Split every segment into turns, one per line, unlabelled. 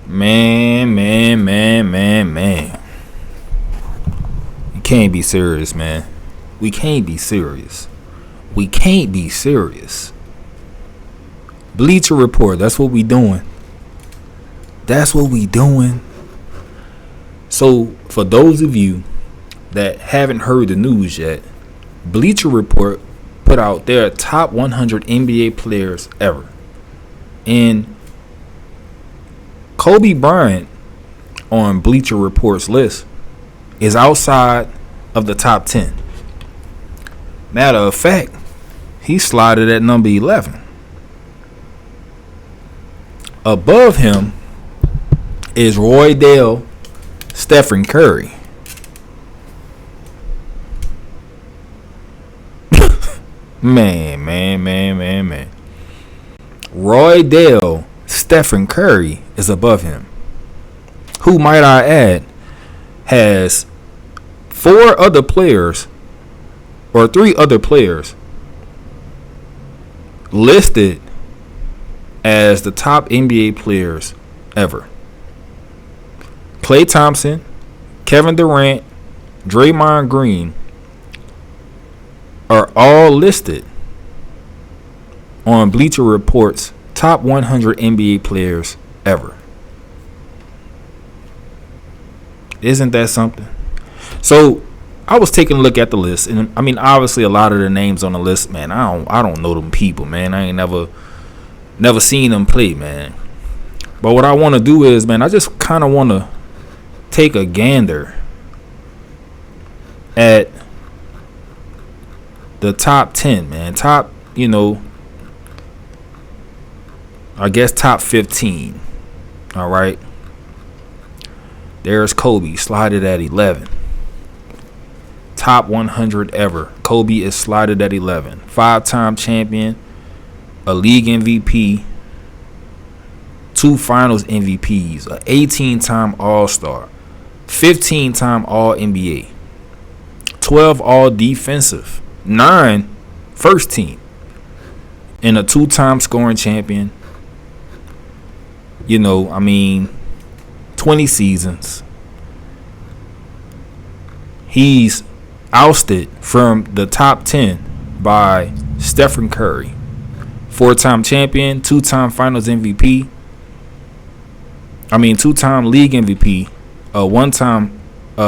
Man. You can't be serious, man. We can't be serious. We can't be serious. Bleacher Report, that's what we doing. That's what we doing. So, for those of you that haven't heard the news yet, Bleacher Report put out their top 100 NBA players ever. And Kobe Bryant on Bleacher Report's list is outside of the top 10. Matter of fact, he slotted at number 11. Above him is Roy Dale, Stephen Curry. Man. Roy Dale, Stephen Curry is above him. Who, might I add, has three other players listed as the top NBA players ever. Klay Thompson, Kevin Durant, Draymond Green are all listed on Bleacher Report's top 100 NBA players ever. Isn't that something? So I was taking a look at the list, and I mean, obviously, a lot of the names on the list, man, I don't know them people, man. I ain't never seen them play, man. But what I want to do is, man, I just kind of want to take a gander at the top 10, man. Top, I guess top 15. All right. There's Kobe, slotted at 11. Top 100 ever. Kobe is slotted at 11. 5-time champion, a league MVP, 2 finals MVPs, a 18-time All-Star, 15-time All-NBA, 12 All-Defensive, 9 first team, and a 2-time scoring champion. 20 seasons. He's ousted from the top 10 by Stephen Curry. 4-time champion, 2-time finals MVP. 2-time league MVP, 1-time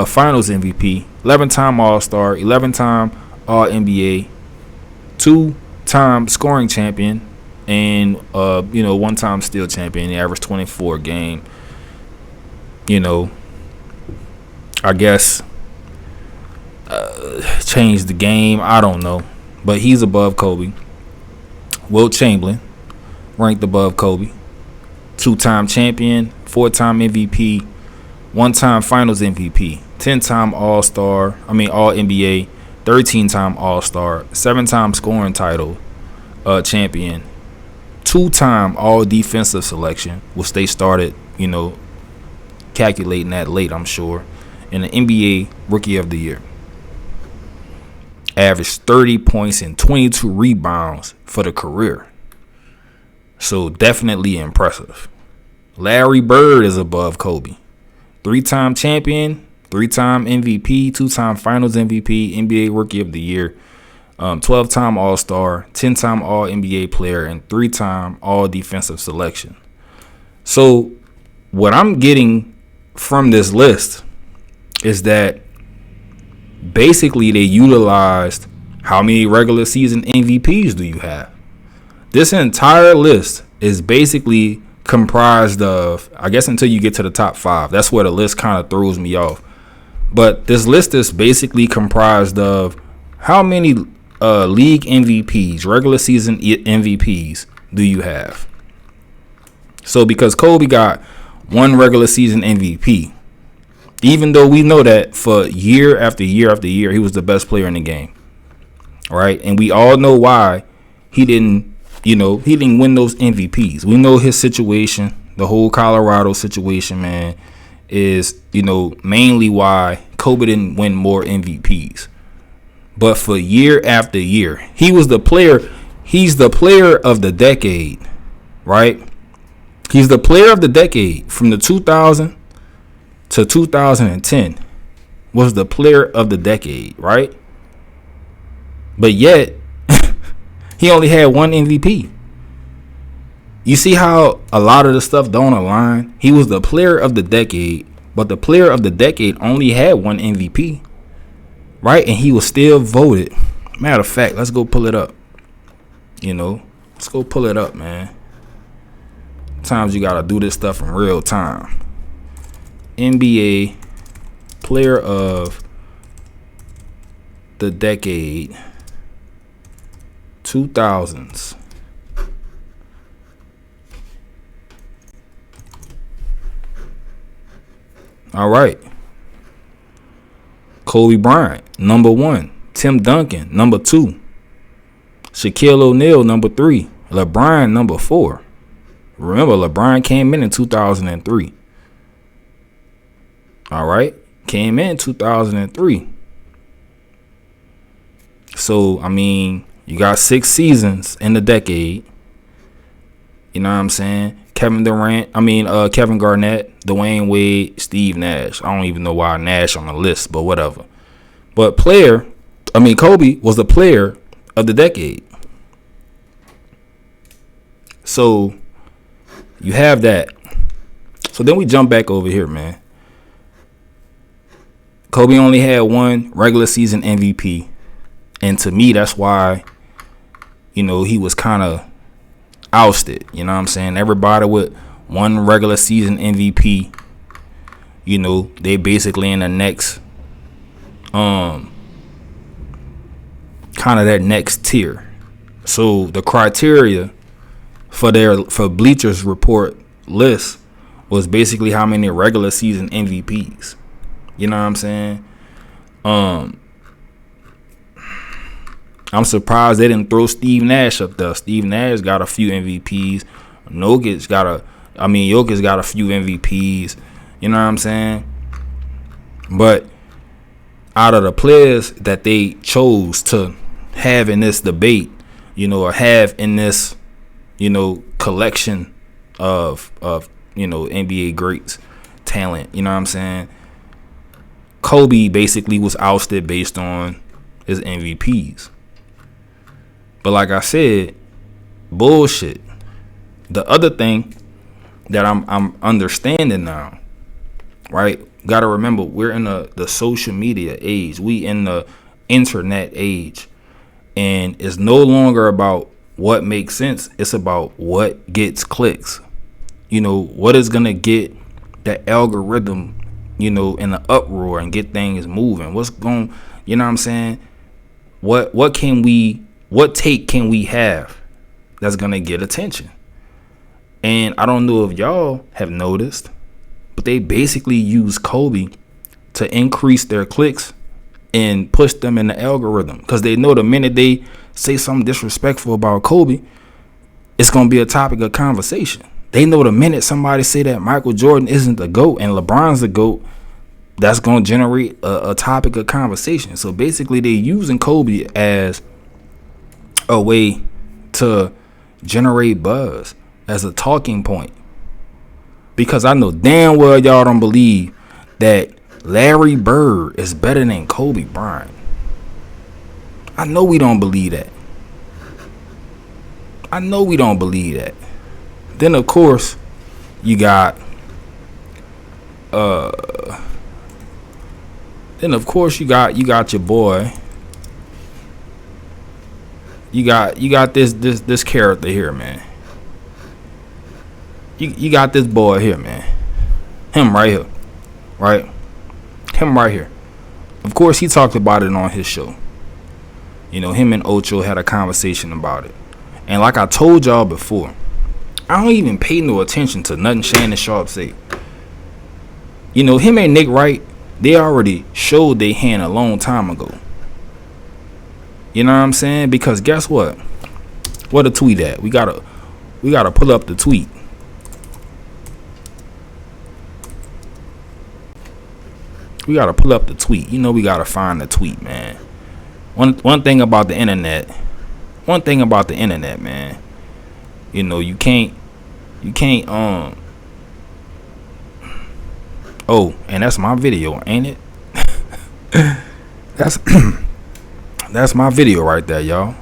finals MVP, 11-time All-Star, 11-time All-NBA, 2-time scoring champion, and 1-time steal champion. He averaged 24 a game. I guess changed the game. I don't know, but he's above Kobe. Wilt Chamberlain ranked above Kobe. 2-time champion, 4-time MVP, 1-time finals MVP, 10-time All-Star, All-NBA, 13-time All-Star, 7-time scoring title champion, 2-time All-Defensive selection, which they started, calculating that late, I'm sure, and the NBA Rookie of the Year. Averaged 30 points and 22 rebounds for the career. So definitely impressive. Larry Bird is above Kobe. 3-time champion, 3-time MVP, 2-time finals MVP, NBA Rookie of the Year, 12-time All-Star, 10-time All-NBA player, and 3-time All-Defensive selection. So what I'm getting from this list is that basically they utilized how many regular season MVPs do you have. This entire list is basically comprised of, I guess until you get to the top 5, that's where the list kind of throws me off. But this list is basically comprised of how many league MVPs, regular season MVPs do you have. So because Kobe got 1 regular season MVP, even though we know that for year after year after year, he was the best player in the game. All right. And we all know why he didn't win those MVPs. We know his situation, the whole Colorado situation, man, is, mainly why Kobe didn't win more MVPs. But for year after year, he was the player. He's the player of the decade, right? He's the player of the decade from the 2000 to 2010. Was the player of the decade, right? But yet, he only had one MVP. You see how a lot of the stuff don't align? He was the player of the decade, but the player of the decade only had one MVP, right? And he was still voted. Matter of fact, let's go pull it up. Let's go pull it up, man. Sometimes you gotta do this stuff in real time. NBA player of the decade 2000s. All right. Kobe Bryant, number 1. Tim Duncan, number 2. Shaquille O'Neal, number 3. LeBron, number 4. Remember, LeBron came in 2003. All right. Came in 2003. So, I mean, you got 6 seasons in the decade. You know what I'm saying? Kevin Garnett, Dwayne Wade, Steve Nash. I don't even know why Nash on the list, but whatever. But Kobe was the player of the decade. So you have that. So then we jump back over here, man. Kobe only had one regular season MVP. And to me, that's why, he was kind of ousted. You know what I'm saying? Everybody with one regular season MVP, they basically in the next, kind of that next tier. So the criteria for Bleachers Report list was basically how many regular season MVPs. You know what I'm saying? I'm surprised they didn't throw Steve Nash up there. Steve Nash got a few MVPs. Jokic got a few MVPs. You know what I'm saying? But out of the players that they chose to have in this debate, or have in this, collection of NBA greats, talent, you know what I'm saying? Kobe basically was ousted based on his MVPs. But like I said, bullshit. The other thing that I'm understanding now, right? Got to remember, we're in the social media age. We in the internet age. And it's no longer about what makes sense. It's about what gets clicks. What is going to get the algorithm, in the uproar and get things moving. What's going, you know what I'm saying? What take can we have that's going to get attention? And I don't know if y'all have noticed, but they basically use Kobe to increase their clicks and push them in the algorithm, because they know the minute they say something disrespectful about Kobe, it's going to be a topic of conversation. They know the minute somebody say that Michael Jordan isn't the GOAT and LeBron's the GOAT, that's going to generate a topic of conversation. So basically they're using Kobe as a way to generate buzz, as a talking point. Because I know damn well y'all don't believe that Larry Bird is better than Kobe Bryant. I know we don't believe that. Then of course you got you got your boy. You got this character here, man. You got this boy here, man. Him right here. Right? Him right here. Of course, he talked about it on his show. Him and Ocho had a conversation about it. And like I told y'all before, I don't even pay no attention to nothing Shannon Sharp say. Him and Nick Wright, they already showed their hand a long time ago. You know what I'm saying? Because guess what? Where the tweet at? We gotta pull up the tweet. We gotta pull up the tweet. We gotta find the tweet, man. One thing about the internet, man. You You can't oh, and that's my video, ain't it? That's that's my video right there, y'all.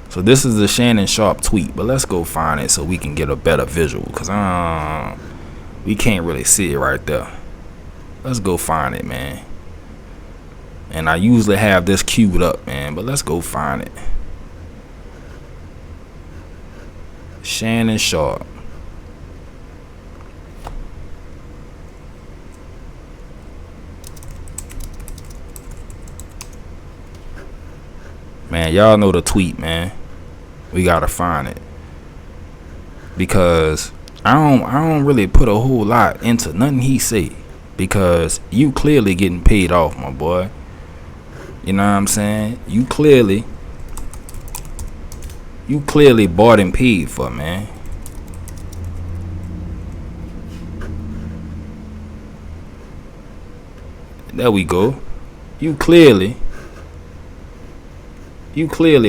So this is the Shannon Sharpe tweet, but let's go find it so we can get a better visual, cause we can't really see it right there. Let's go find it, man. And I usually have this queued up, man, but let's go find it. Shannon Sharpe. Man, y'all know the tweet, man. We gotta find it. Because I don't really put a whole lot into nothing he say. Because you clearly getting paid off, my boy. You know what I'm saying? You clearly bought and paid for, man. There we go. You clearly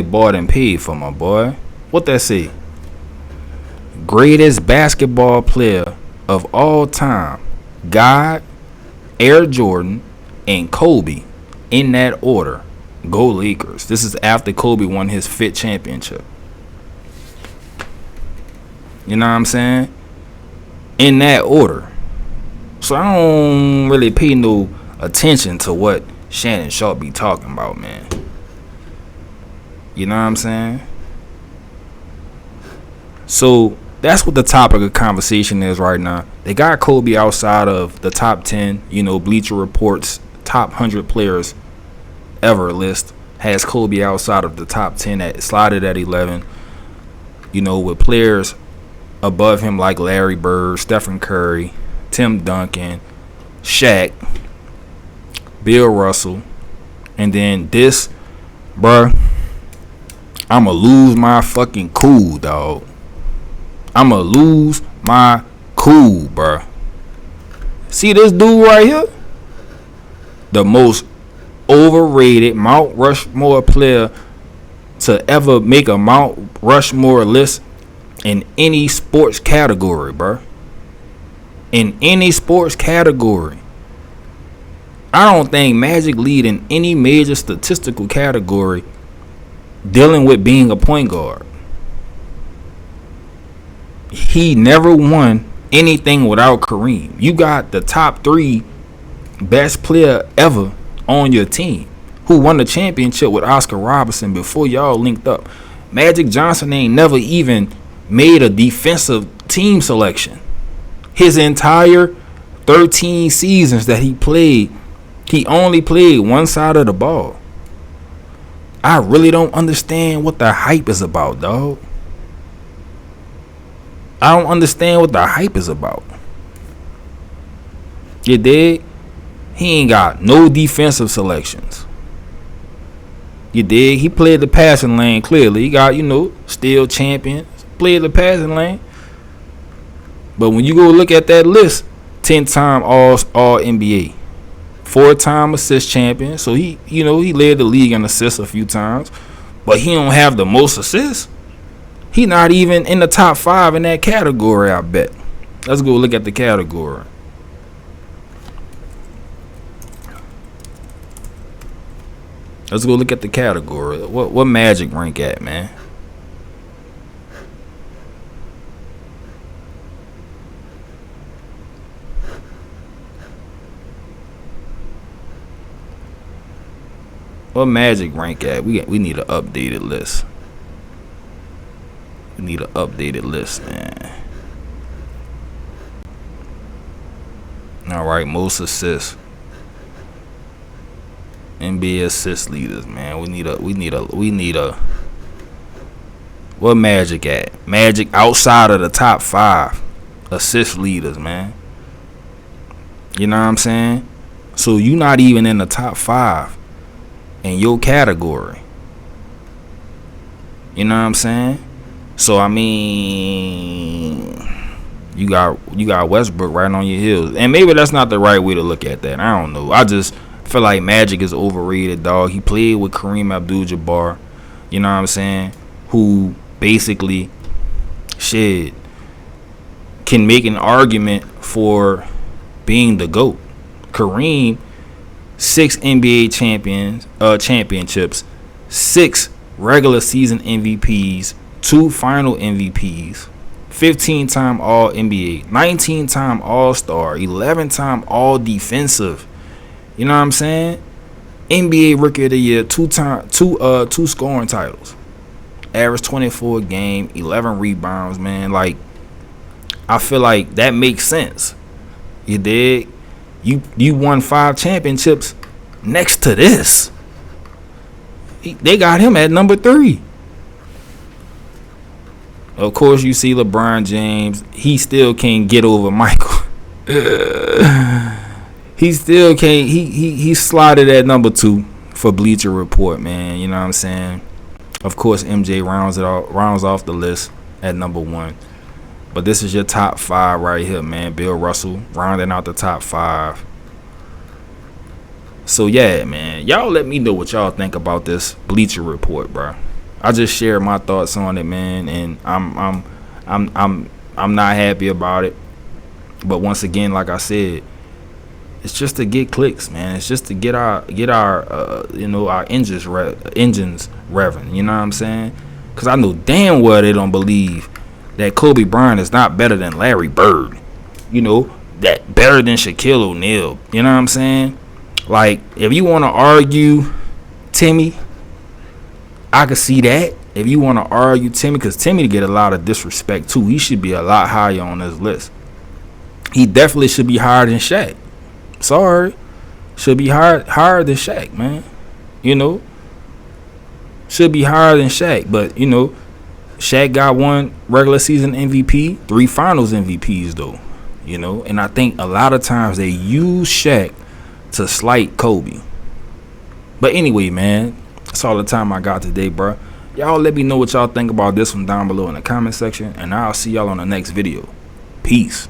bought and paid for, my boy. What that say? Greatest basketball player of all time. God, Air Jordan, and Kobe. In that order. Go Lakers. This is after Kobe won his 5th championship. You know what I'm saying? In that order. So I don't really pay no attention to what Shannon Sharpe be talking about, man. You know what I'm saying? So that's what the topic of conversation is right now. They got Kobe outside of the top 10, Bleacher Report's top 100 players ever list has Kobe outside of the top 10, slotted at 11. With players above him like Larry Bird, Stephen Curry, Tim Duncan, Shaq, Bill Russell, and then this, bruh, I'ma lose my fucking cool, dog. I'ma lose my cool, bruh. See this dude right here? The most overrated Mount Rushmore player to ever make a Mount Rushmore list in any sports category, bruh. In any sports category. I don't think Magic lead in any major statistical category dealing with being a point guard. He never won anything without Kareem. You got the top 3 best player ever on your team who won the championship with Oscar Robertson before y'all linked up. Magic Johnson ain't never even made a defensive team selection. His entire 13 seasons that he played, he only played one side of the ball. I really don't understand what the hype is about, dog. I don't understand what the hype is about. You dig? He ain't got no defensive selections. You dig? He played the passing lane clearly. He got, still champion. Played the passing lane. But when you go look at that list, 10-time all NBA. 4-time assist champion. So he led the league in assists a few times. But he don't have the most assists. He not even in the top 5 in that category, I bet. Let's go look at the category. Let's go look at the category. What Magic rank at, man? What Magic rank at? We need an updated list. We need an updated list, man. All right, most assists. NBA assist leaders, man. We need a. What Magic at? Magic outside of the top 5 assist leaders, man. You know what I'm saying? So you not even in the top 5 in your category. You know what I'm saying? So I mean, you got Westbrook right on your heels, and maybe that's not the right way to look at that. I don't know. I just feel like Magic is overrated, dog. He played with Kareem Abdul-Jabbar, you know what I'm saying, who basically, can make an argument for being the GOAT. Kareem, 6 NBA championships, 6 regular season MVPs, 2 final MVPs, 15-time All-NBA, 19-time All-Star, 11-time All-Defensive. You know what I'm saying? NBA Rookie of the Year, 2 scoring titles. Average 24 a game, 11 rebounds, man. Like, I feel like that makes sense. You dig? You won 5 championships next to this. They got him at number 3. Of course, you see LeBron James. He still can't get over Michael. He still can't. He slotted at number 2 for Bleacher Report, man. You know what I'm saying? Of course, MJ rounds off the list at number 1. But this is your top 5 right here, man. Bill Russell rounding out the top 5. So yeah, man, y'all let me know what y'all think about this Bleacher Report, bro. I just shared my thoughts on it, man, and I'm not happy about it. But once again, like I said, it's just to get clicks, man. It's just to get our our engines revving. You know what I'm saying? Because I know damn well they don't believe that Kobe Bryant is not better than Larry Bird. You know, that better than Shaquille O'Neal. You know what I'm saying? Like, if you want to argue Timmy, I could see that. If you want to argue Timmy, because Timmy get a lot of disrespect too. He should be a lot higher on this list. He definitely should be higher than Shaq. Sorry. Should be higher than Shaq, man. You know? Should be higher than Shaq. But, you know, Shaq got 1 regular season MVP, 3 finals MVPs, though. You know? And I think a lot of times they use Shaq to slight Kobe. But anyway, man, that's all the time I got today, bro. Y'all let me know what y'all think about this one down below in the comment section. And I'll see y'all on the next video. Peace.